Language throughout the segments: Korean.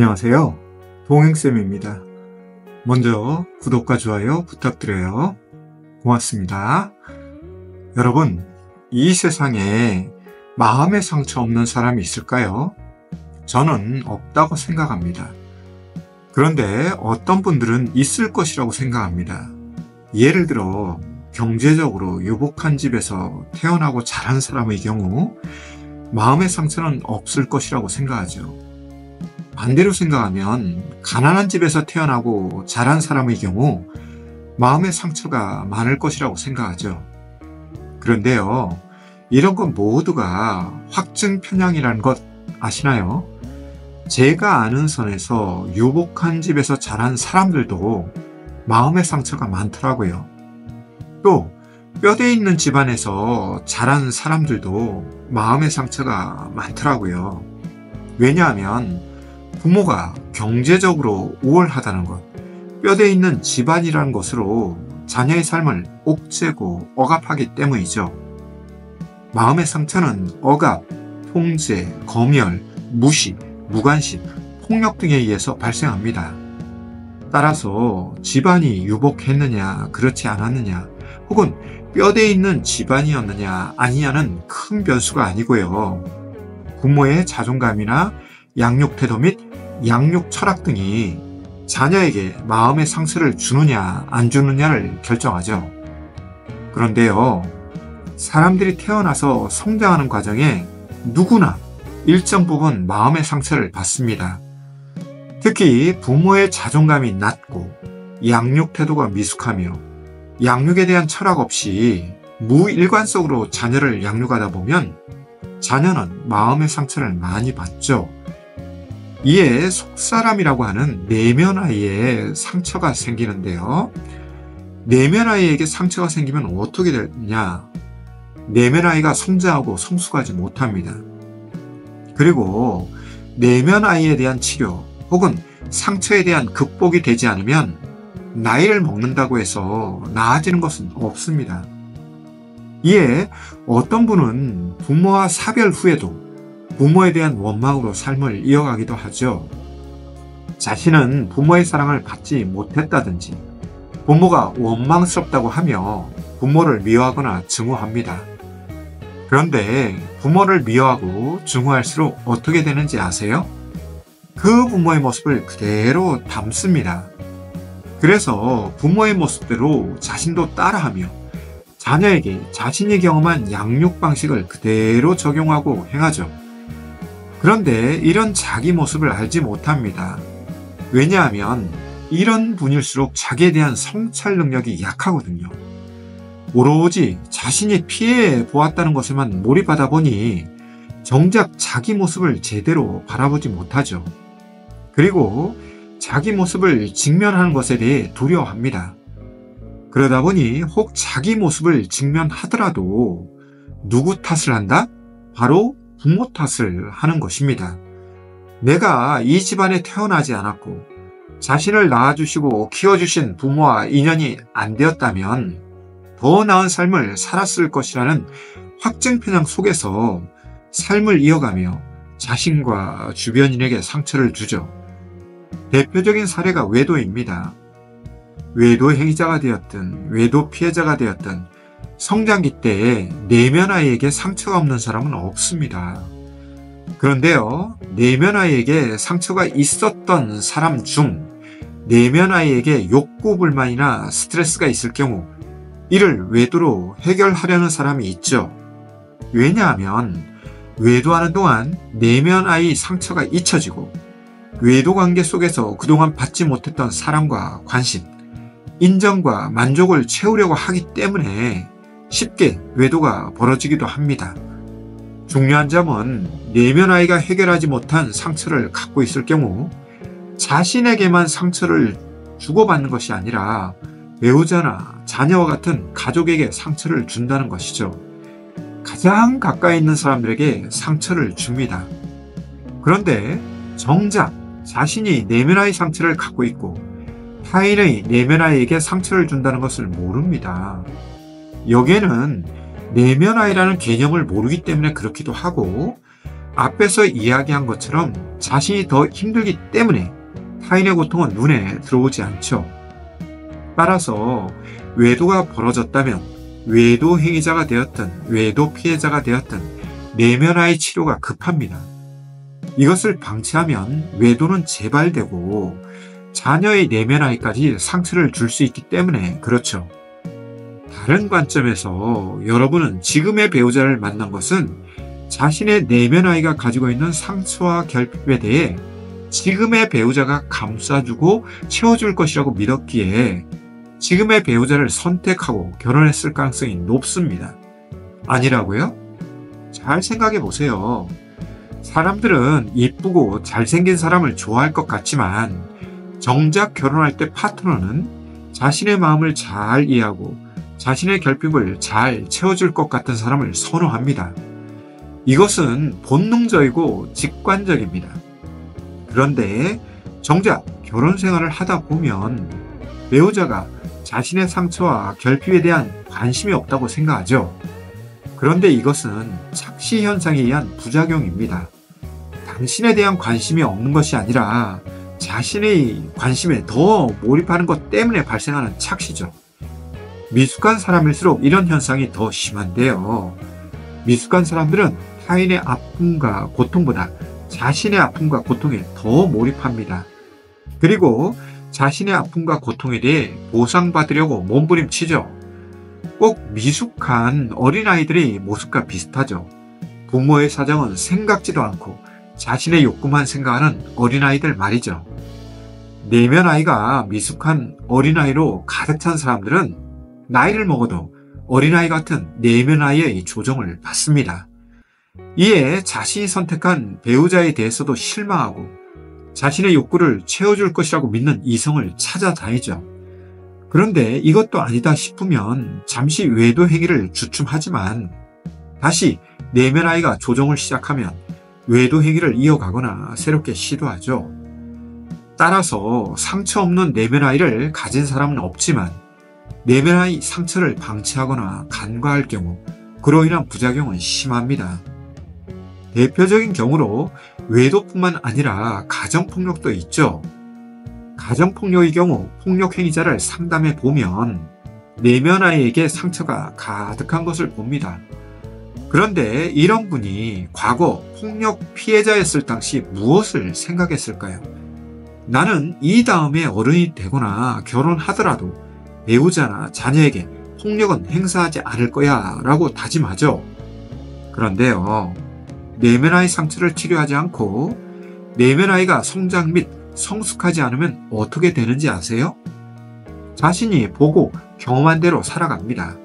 안녕하세요. 동행쌤입니다. 먼저 구독과 좋아요 부탁드려요. 고맙습니다. 여러분, 이 세상에 마음의 상처 없는 사람이 있을까요? 저는 없다고 생각합니다. 그런데 어떤 분들은 있을 것이라고 생각합니다. 예를 들어 경제적으로 유복한 집에서 태어나고 자란 사람의 경우 마음의 상처는 없을 것이라고 생각하죠. 반대로 생각하면 가난한 집에서 태어나고 자란 사람의 경우 마음의 상처가 많을 것이라고 생각하죠. 그런데요, 이런 것 모두가 확증 편향이라는 것 아시나요? 제가 아는 선에서 유복한 집에서 자란 사람들도 마음의 상처가 많더라고요. 또 뼈대 있는 집안에서 자란 사람들도 마음의 상처가 많더라고요. 왜냐하면 부모가 경제적으로 우월하다는 것, 뼈대 있는 집안이라는 것으로 자녀의 삶을 옥죄고 억압하기 때문이죠. 마음의 상처는 억압, 통제, 검열, 무시, 무관심, 폭력 등에 의해서 발생합니다. 따라서 집안이 유복했느냐, 그렇지 않았느냐, 혹은 뼈대 있는 집안이었느냐, 아니냐는 큰 변수가 아니고요. 부모의 자존감이나 양육 태도 및 양육 철학 등이 자녀에게 마음의 상처를 주느냐, 안 주느냐를 결정하죠. 그런데요, 사람들이 태어나서 성장하는 과정에 누구나 일정 부분 마음의 상처를 받습니다. 특히 부모의 자존감이 낮고 양육 태도가 미숙하며 양육에 대한 철학 없이 무일관성으로 자녀를 양육하다 보면 자녀는 마음의 상처를 많이 받죠. 이에 속사람이라고 하는 내면 아이에 상처가 생기는데요. 내면 아이에게 상처가 생기면 어떻게 되냐? 내면 아이가 성장하고 성숙하지 못합니다. 그리고 내면 아이에 대한 치료 혹은 상처에 대한 극복이 되지 않으면 나이를 먹는다고 해서 나아지는 것은 없습니다. 이에 어떤 분은 부모와 사별 후에도 부모에 대한 원망으로 삶을 이어가기도 하죠. 자신은 부모의 사랑을 받지 못했다든지 부모가 원망스럽다고 하며 부모를 미워하거나 증오합니다. 그런데 부모를 미워하고 증오할수록 어떻게 되는지 아세요? 그 부모의 모습을 그대로 담습니다. 그래서 부모의 모습대로 자신도 따라하며 자녀에게 자신이 경험한 양육 방식을 그대로 적용하고 행하죠. 그런데 이런 자기 모습을 알지 못합니다. 왜냐하면 이런 분일수록 자기에 대한 성찰 능력이 약하거든요. 오로지 자신이 피해 보았다는 것에만 몰입하다 보니 정작 자기 모습을 제대로 바라보지 못하죠. 그리고 자기 모습을 직면하는 것에 대해 두려워합니다. 그러다 보니 혹 자기 모습을 직면하더라도 누구 탓을 한다? 바로 부모 탓을 하는 것입니다. 내가 이 집안에 태어나지 않았고 자신을 낳아주시고 키워주신 부모와 인연이 안 되었다면 더 나은 삶을 살았을 것이라는 확증 편향 속에서 삶을 이어가며 자신과 주변인에게 상처를 주죠. 대표적인 사례가 외도입니다. 외도 행위자가 되었든 외도 피해자가 되었든 성장기 때에 내면 아이에게 상처가 없는 사람은 없습니다. 그런데요, 내면 아이에게 상처가 있었던 사람 중 내면 아이에게 욕구 불만이나 스트레스가 있을 경우 이를 외도로 해결하려는 사람이 있죠. 왜냐하면 외도하는 동안 내면 아이 상처가 잊혀지고 외도 관계 속에서 그동안 받지 못했던 사랑과 관심, 인정과 만족을 채우려고 하기 때문에 쉽게 외도가 벌어지기도 합니다. 중요한 점은 내면 아이가 해결하지 못한 상처를 갖고 있을 경우 자신에게만 상처를 주고받는 것이 아니라 배우자나 자녀와 같은 가족에게 상처를 준다는 것이죠. 가장 가까이 있는 사람들에게 상처를 줍니다. 그런데 정작 자신이 내면 아이 상처를 갖고 있고 타인의 내면 아이에게 상처를 준다는 것을 모릅니다. 여기에는 내면 아이라는 개념을 모르기 때문에 그렇기도 하고 앞에서 이야기한 것처럼 자신이 더 힘들기 때문에 타인의 고통은 눈에 들어오지 않죠. 따라서 외도가 벌어졌다면 외도 행위자가 되었든 외도 피해자가 되었든 내면화의 치료가 급합니다. 이것을 방치하면 외도는 재발되고 자녀의 내면화에까지 상처를 줄 수 있기 때문에 그렇죠. 다른 관점에서 여러분은 지금의 배우자를 만난 것은 자신의 내면 아이가 가지고 있는 상처와 결핍에 대해 지금의 배우자가 감싸주고 채워줄 것이라고 믿었기에 지금의 배우자를 선택하고 결혼했을 가능성이 높습니다. 아니라고요? 잘 생각해 보세요. 사람들은 이쁘고 잘생긴 사람을 좋아할 것 같지만 정작 결혼할 때 파트너는 자신의 마음을 잘 이해하고 자신의 결핍을 잘 채워줄 것 같은 사람을 선호합니다. 이것은 본능적이고 직관적입니다. 그런데 정작 결혼 생활을 하다 보면 배우자가 자신의 상처와 결핍에 대한 관심이 없다고 생각하죠. 그런데 이것은 착시 현상에 의한 부작용입니다. 당신에 대한 관심이 없는 것이 아니라 자신의 관심에 더 몰입하는 것 때문에 발생하는 착시죠. 미숙한 사람일수록 이런 현상이 더 심한데요. 미숙한 사람들은 타인의 아픔과 고통보다 자신의 아픔과 고통에 더 몰입합니다. 그리고 자신의 아픔과 고통에 대해 보상받으려고 몸부림치죠. 꼭 미숙한 어린아이들의 모습과 비슷하죠. 부모의 사정은 생각지도 않고 자신의 욕구만 생각하는 어린아이들 말이죠. 내면 아이가 미숙한 어린아이로 가득 찬 사람들은 나이를 먹어도 어린아이 같은 내면 아이의 조정을 받습니다. 이에 자신이 선택한 배우자에 대해서도 실망하고 자신의 욕구를 채워줄 것이라고 믿는 이성을 찾아다니죠. 그런데 이것도 아니다 싶으면 잠시 외도 행위를 주춤하지만 다시 내면 아이가 조정을 시작하면 외도 행위를 이어가거나 새롭게 시도하죠. 따라서 상처 없는 내면 아이를 가진 사람은 없지만 내면 아이 상처를 방치하거나 간과할 경우 그로 인한 부작용은 심합니다. 대표적인 경우로 외도뿐만 아니라 가정폭력도 있죠. 가정폭력의 경우 폭력 행위자를 상담해 보면 내면 아이에게 상처가 가득한 것을 봅니다. 그런데 이런 분이 과거 폭력 피해자였을 당시 무엇을 생각했을까요? 나는 이 다음에 어른이 되거나 결혼하더라도 배우자나 자녀에게 폭력은 행사하지 않을 거야 라고 다짐하죠. 그런데요, 내면아이 상처를 치료하지 않고 내면아이가 성장 및 성숙하지 않으면 어떻게 되는지 아세요? 자신이 보고 경험한 대로 살아갑니다.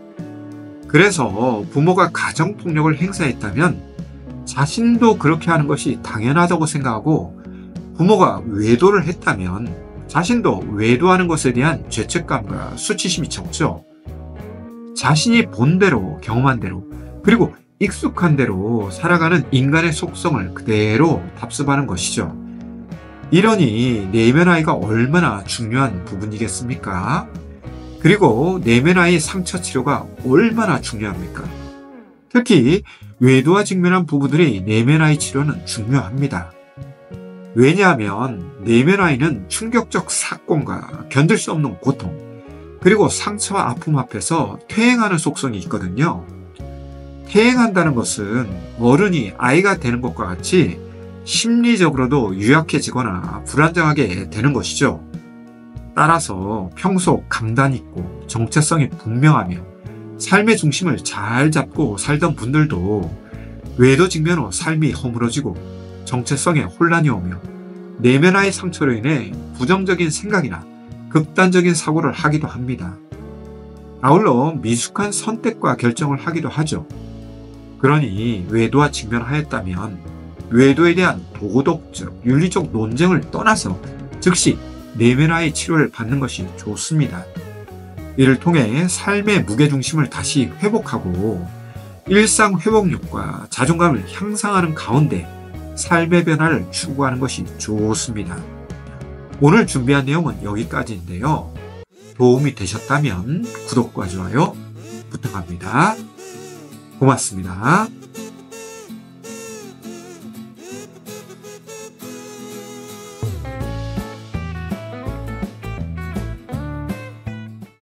그래서 부모가 가정폭력을 행사했다면 자신도 그렇게 하는 것이 당연하다고 생각하고 부모가 외도를 했다면 자신도 외도하는 것에 대한 죄책감과 수치심이 적죠. 자신이 본 대로 경험한 대로 그리고 익숙한 대로 살아가는 인간의 속성을 그대로 답습하는 것이죠. 이러니 내면 아이가 얼마나 중요한 부분이겠습니까? 그리고 내면 아이의 상처 치료가 얼마나 중요합니까? 특히 외도와 직면한 부부들의 내면 아이 치료는 중요합니다. 왜냐하면 내면 아이는 충격적 사건과 견딜 수 없는 고통, 그리고 상처와 아픔 앞에서 퇴행하는 속성이 있거든요. 퇴행한다는 것은 어른이 아이가 되는 것과 같이 심리적으로도 유약해지거나 불안정하게 되는 것이죠. 따라서 평소 강단 있고 정체성이 분명하며 삶의 중심을 잘 잡고 살던 분들도 외도 직면으로 삶이 허물어지고 정체성에 혼란이 오며 내면화의 상처로 인해 부정적인 생각이나 극단적인 사고를 하기도 합니다. 아울러 미숙한 선택과 결정을 하기도 하죠. 그러니 외도와 직면하였다면 외도에 대한 도덕적, 윤리적 논쟁을 떠나서 즉시 내면화의 치료를 받는 것이 좋습니다. 이를 통해 삶의 무게중심을 다시 회복하고 일상 회복력과 자존감을 향상하는 가운데 삶의 변화를 추구하는 것이 좋습니다. 오늘 준비한 내용은 여기까지인데요. 도움이 되셨다면 구독과 좋아요 부탁합니다. 고맙습니다.